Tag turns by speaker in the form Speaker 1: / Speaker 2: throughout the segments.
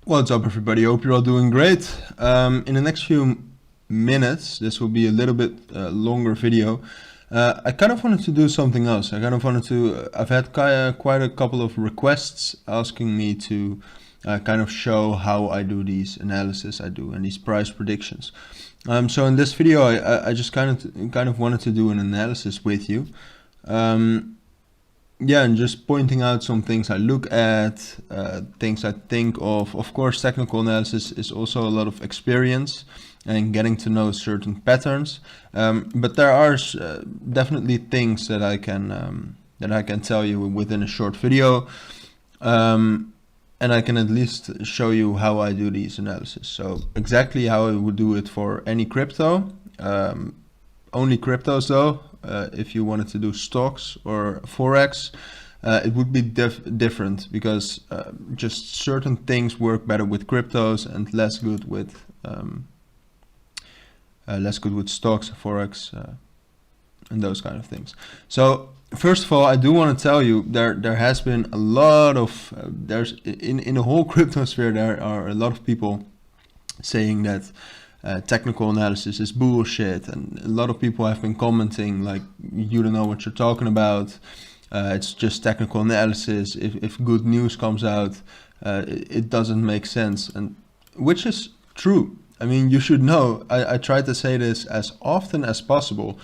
Speaker 1: What's up, everybody? Hope you're all doing great. In the next few minutes, this will be a little bit longer video. I kind of wanted to do something else. I've had quite a couple of requests asking me to kind of show how I do these analysis I do and these price predictions. So in this video, I just kind of wanted to do an analysis with you. Yeah, and just pointing out some things I look at, things I think of. Of course, technical analysis is also a lot of experience and getting to know certain patterns. But there are definitely things that I can tell you within a short video, and I can at least show you how I do these analysis. So exactly how I would do it for any crypto. Only cryptos though. If you wanted to do stocks or forex, it would be different because just certain things work better with cryptos and less good with stocks, forex, and those kind of things. So first of all, I do want to tell you there has been a lot of in the whole crypto sphere there are a lot of people saying that technical analysis is bullshit, and a lot of people have been commenting like, you don't know what you're talking about, it's just technical analysis. If good news comes out, it doesn't make sense, and which is true. I mean, you should know, I try to say this as often as possible.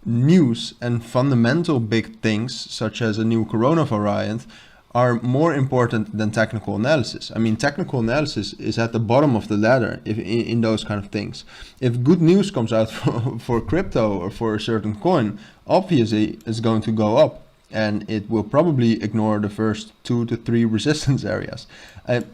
Speaker 1: News and fundamental big things such as a new corona variant are more important than technical analysis. I mean, technical analysis is at the bottom of the ladder in those kind of things. If good news comes out for crypto or for a certain coin, obviously it's going to go up, and it will probably ignore the first 2 to 3 resistance areas.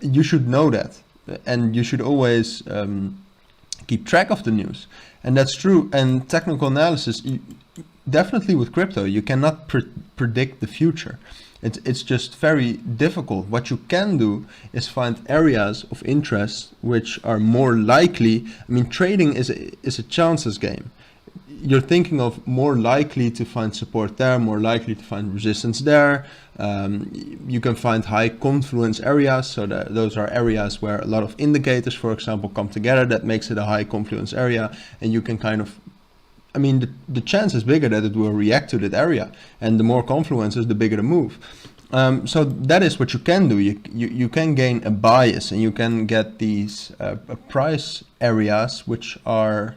Speaker 1: You should know that, and you should always keep track of the news. And that's true. And technical analysis, definitely with crypto, you cannot predict the future. It's just very difficult. What you can do is find areas of interest which are more likely. I mean, trading is a chances game. You're thinking of more likely to find support there, more likely to find resistance there. You can find high confluence areas. So those are areas where a lot of indicators, for example, come together. That makes it a high confluence area, and you can kind of, I mean, the chance is bigger that it will react to that area, and the more confluences, the bigger the move. So that is what you can do. You can gain a bias, and you can get these price areas which are,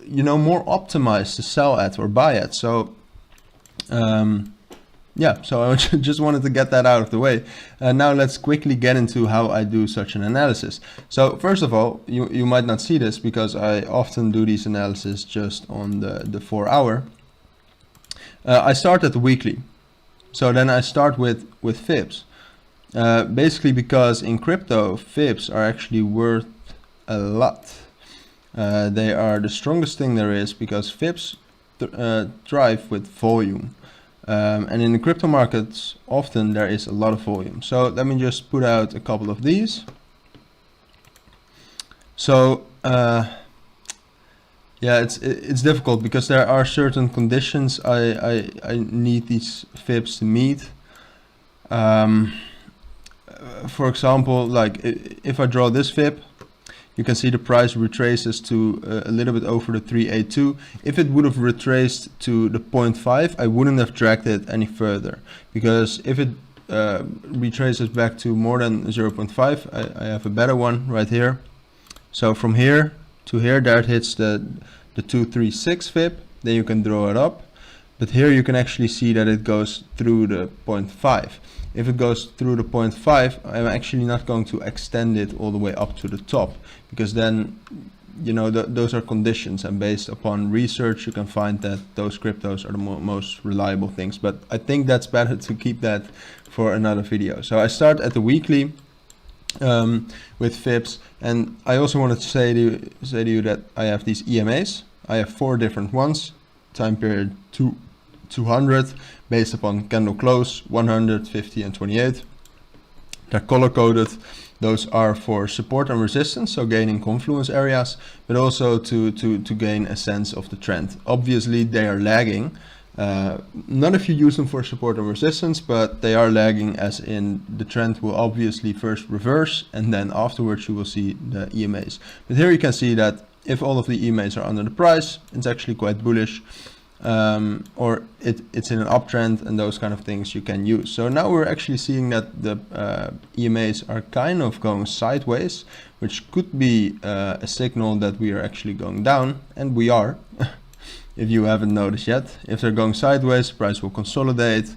Speaker 1: more optimized to sell at or buy at. So yeah, so I just wanted to get that out of the way. Now let's quickly get into how I do such an analysis. So first of all, you might not see this because I often do these analysis just on the 4 hour. I start at the weekly. So then I start with fibs. Basically because in crypto, fibs are actually worth a lot. They are the strongest thing there is because fibs thrive with volume. And in the crypto markets, often there is a lot of volume. So let me just put out a couple of these. So yeah, it's difficult because there are certain conditions I need these fibs to meet. For example, like if I draw this fib, you can see the price retraces to a little bit over the 382. If it would have retraced to the 0.5, I wouldn't have dragged it any further, because if it retraces back to more than 0.5, I have a better one right here. So from here to here, there it hits the 236 fib, then you can draw it up. But here you can actually see that it goes through the 0.5. If it goes through the 0.5, I'm actually not going to extend it all the way up to the top, because then, those are conditions, and based upon research, you can find that those cryptos are the most reliable things. But I think that's better to keep that for another video. So I start at the weekly with fibs, and I also wanted to say to you that I have these EMAs. I have 4 different ones. Time period 200, based upon candle close, 100, 50, and 28. They're color coded. Those are for support and resistance, so gaining confluence areas, but also to gain a sense of the trend. Obviously, they are lagging, Not if you use them for support and resistance, but they are lagging, as in the trend will obviously first reverse and then afterwards you will see the EMAs. But here you can see that if all of the EMAs are under the price, it's actually quite bullish, or it's in an uptrend, and those kind of things you can use. So now we're actually seeing that the EMAs are kind of going sideways, which could be a signal that we are actually going down, and we are. If you haven't noticed yet, if they're going sideways, price will consolidate.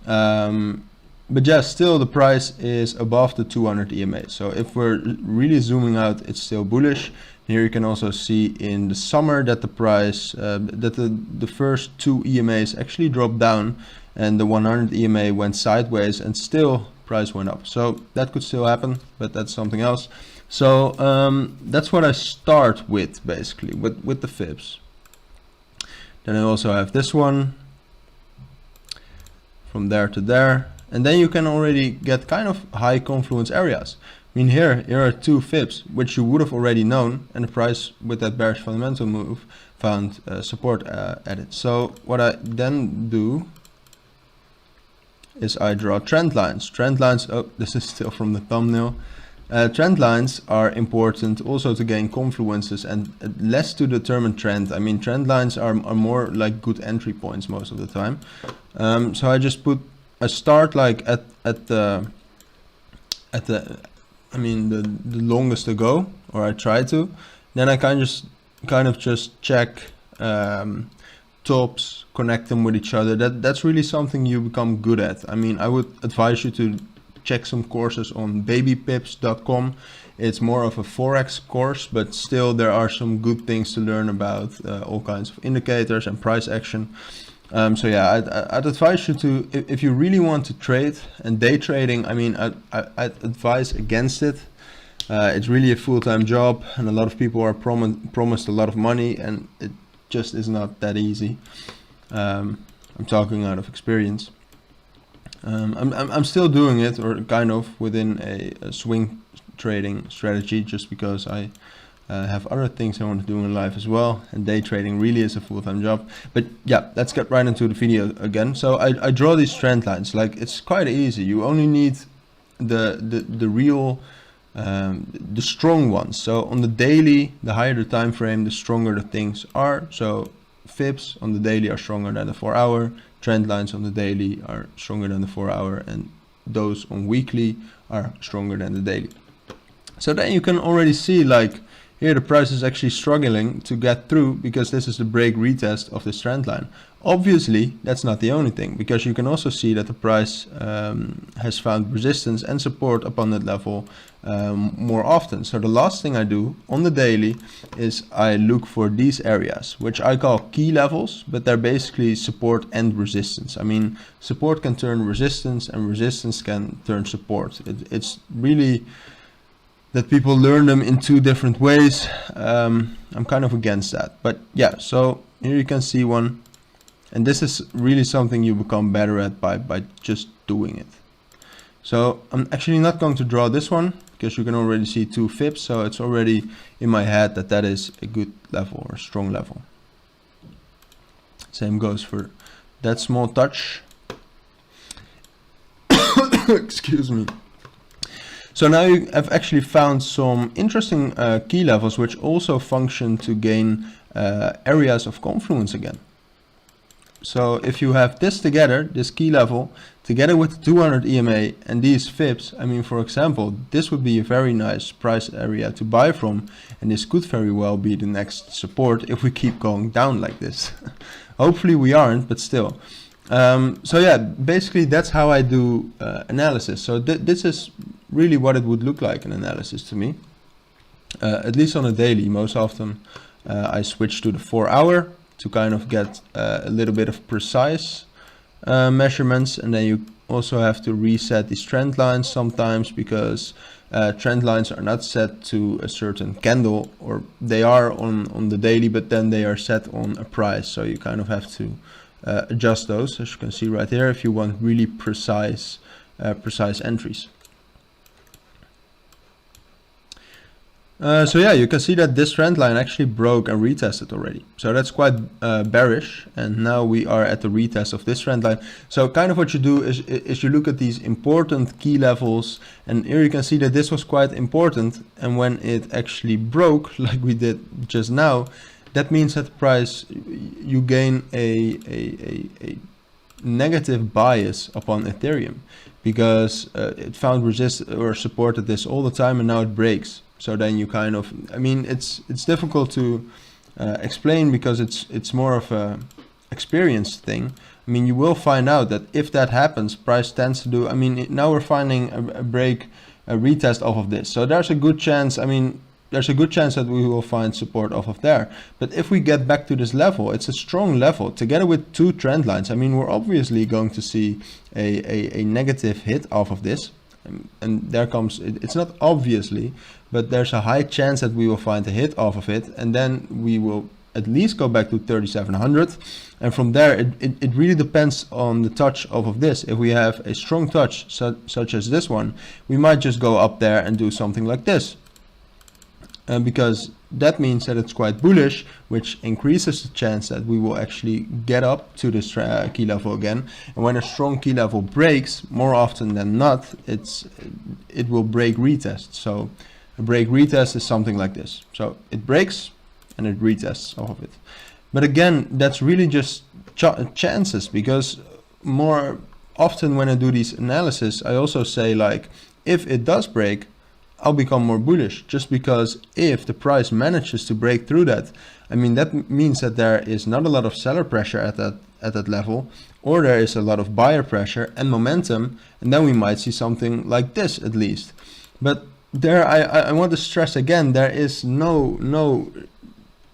Speaker 1: But yeah, still the price is above the 200 EMA. So if we're really zooming out, it's still bullish. Here you can also see in the summer that the price, that the first two EMAs actually dropped down, and the 100 EMA went sideways, and still price went up. So that could still happen, but that's something else. So that's what I start with, basically, with the fibs. Then I also have this one from there to there, and then you can already get kind of high confluence areas. I mean, here are two fibs which you would have already known, and the price with that bearish fundamental move found support at it. So what I then do is I draw trend lines. Trend lines, oh, this is still from the thumbnail. Trend lines are important also to gain confluences and less to determine trend. I mean, trend lines are more like good entry points most of the time. So I just put a start like at the I mean the longest ago, or I try to. Then I kind of just check tops, connect them with each other. That's really something you become good at. I mean, I would advise you to check some courses on babypips.com. It's more of a forex course, but still there are some good things to learn about all kinds of indicators and price action. So yeah, I'd advise you to, if you really want to trade, and day trading, I mean, I'd advise against it. It's really a full-time job, and a lot of people are promised a lot of money, and it just is not that easy. I'm talking out of experience. I'm still doing it, or kind of within a swing trading strategy, just because I have other things I want to do in life as well, and day trading really is a full-time job. But yeah, let's get right into the video again. So I draw these trend lines. Like, it's quite easy. You only need the real the strong ones. So on the daily, the higher the time frame, the stronger the things are. So fibs on the daily are stronger than the 4-hour. Trend lines on the daily are stronger than the 4-hour, and those on weekly are stronger than the daily. So then you can already see, like, here the price is actually struggling to get through, because this is the break retest of this trend line. Obviously, that's not the only thing, because you can also see that the price has found resistance and support upon that level more often. So the last thing I do on the daily is I look for these areas, which I call key levels, but they're basically support and resistance. I mean, support can turn resistance, and resistance can turn support. It's really that people learn them in two different ways. I'm kind of against that, but yeah. So here you can see one. And this is really something you become better at by just doing it. So I'm actually not going to draw this one, because you can already see two fibs. So it's already in my head that that is a good level, or a strong level. Same goes for that small touch. Excuse me. So now you have actually found some interesting key levels, which also function to gain areas of confluence again. So if you have this together, this key level, together with the 200 EMA and these fibs, I mean, for example, this would be a very nice price area to buy from, and this could very well be the next support if we keep going down like this. Hopefully we aren't, but still. So yeah, basically that's how I do analysis. So this is really what it would look like in analysis to me, at least on a daily. Most often I switch to the 4-hour to kind of get a little bit of precise measurements, and then you also have to reset these trend lines sometimes, because trend lines are not set to a certain candle, or they are on the daily, but then they are set on a price, so you kind of have to adjust those, as you can see right here, if you want really precise entries. So yeah, you can see that this trend line actually broke and retested already. So that's quite bearish, and now we are at the retest of this trend line. So kind of what you do is you look at these important key levels, and here you can see that this was quite important, and when it actually broke, like we did just now, that means that the price, you gain a negative bias upon Ethereum, because it found resist or supported this all the time, and now it breaks. So then you kind of, I mean, it's difficult to explain, because it's more of a experience thing. I mean, you will find out that if that happens, price tends to do, I mean, now we're finding a break, a retest off of this. So there's a good chance, I mean, there's a good chance that we will find support off of there. But if we get back to this level, it's a strong level together with two trend lines. I mean, we're obviously going to see a negative hit off of this. And there comes, it's not obviously, but there's a high chance that we will find a hit off of it, and then we will at least go back to 3700, and from there it really depends on the touch off of this. If we have a strong touch such as this one, we might just go up there and do something like this, because that means that it's quite bullish, which increases the chance that we will actually get up to this key level again. And when a strong key level breaks, more often than not, it will break retest. So a break retest is something like this. So it breaks and it retests off of it. But again, that's really just chances, because more often when I do these analysis, I also say, like, if it does break, I'll become more bullish, just because if the price manages to break through that, I mean, that means that there is not a lot of seller pressure at that level, or there is a lot of buyer pressure and momentum, and then we might see something like this at least. But there, I want to stress again, there is no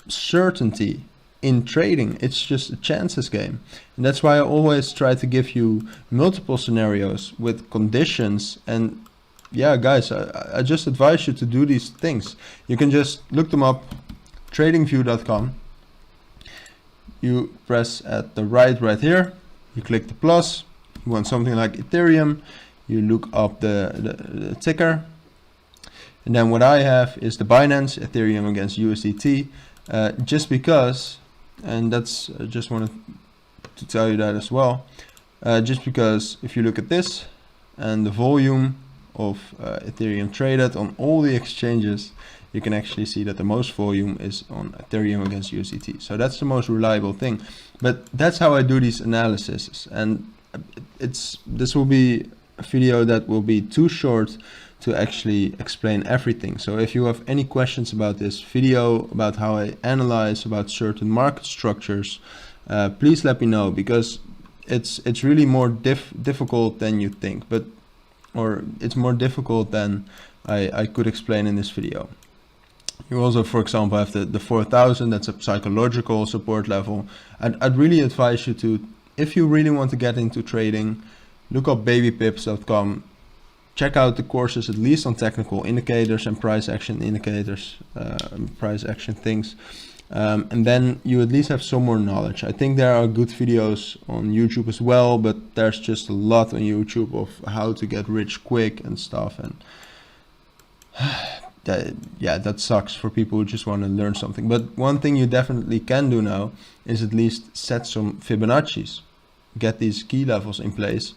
Speaker 1: certainty in trading. It's just a chances game, and that's why I always try to give you multiple scenarios with conditions. And yeah, guys, I just advise you to do these things. You can just look them up, tradingview.com. You press at the right here, you click the plus, you want something like Ethereum, you look up the ticker, and then what I have is the Binance Ethereum against USDT, just because, and that's, I just wanted to tell you that as well, just because if you look at this and the volume of Ethereum traded on all the exchanges, you can actually see that the most volume is on Ethereum against USDT. So that's the most reliable thing. But that's how I do these analyses, and this will be a video that will be too short to actually explain everything. So if you have any questions about this video, about how I analyze about certain market structures, please let me know, because it's really more difficult than you think, or it's more difficult than I could explain in this video. You also, for example, have the 4000, that's a psychological support level. I'd really advise you to, if you really want to get into trading, look up babypips.com, check out the courses at least on technical indicators and price action indicators, price action things. And then you at least have some more knowledge. I think there are good videos on YouTube as well, but there's just a lot on YouTube of how to get rich quick and stuff, and that sucks for people who just want to learn something. But one thing you definitely can do now is at least set some Fibonacci's, get these key levels in place.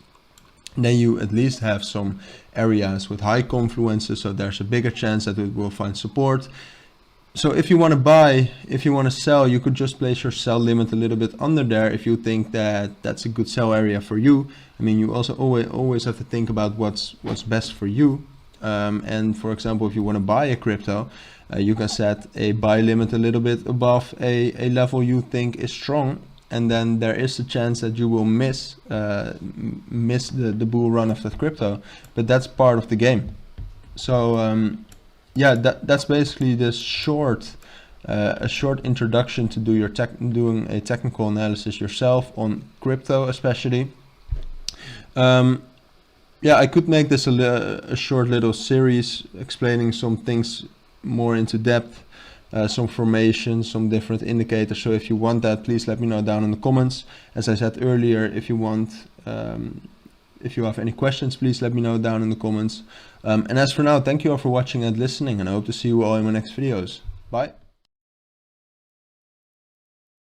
Speaker 1: Then you at least have some areas with high confluences, so there's a bigger chance that it will find support. So if you want to buy, if you want to sell, you could just place your sell limit a little bit under there if you think that that's a good sell area for you. I mean, you also always have to think about what's best for you. And for example, if you want to buy a crypto, you can set a buy limit a little bit above a level you think is strong, and then there is a chance that you will miss the bull run of that crypto, but that's part of the game. So yeah, that's basically this short a short introduction to do doing a technical analysis yourself on crypto, especially. Yeah, I could make this a short little series explaining some things more into depth, some formation, some different indicators. So if you want that, please let me know down in the comments. As I said earlier, if you want If you have any questions, please let me know down in the comments. And as for now, thank you all for watching and listening, and I hope to see you all in my next videos. Bye.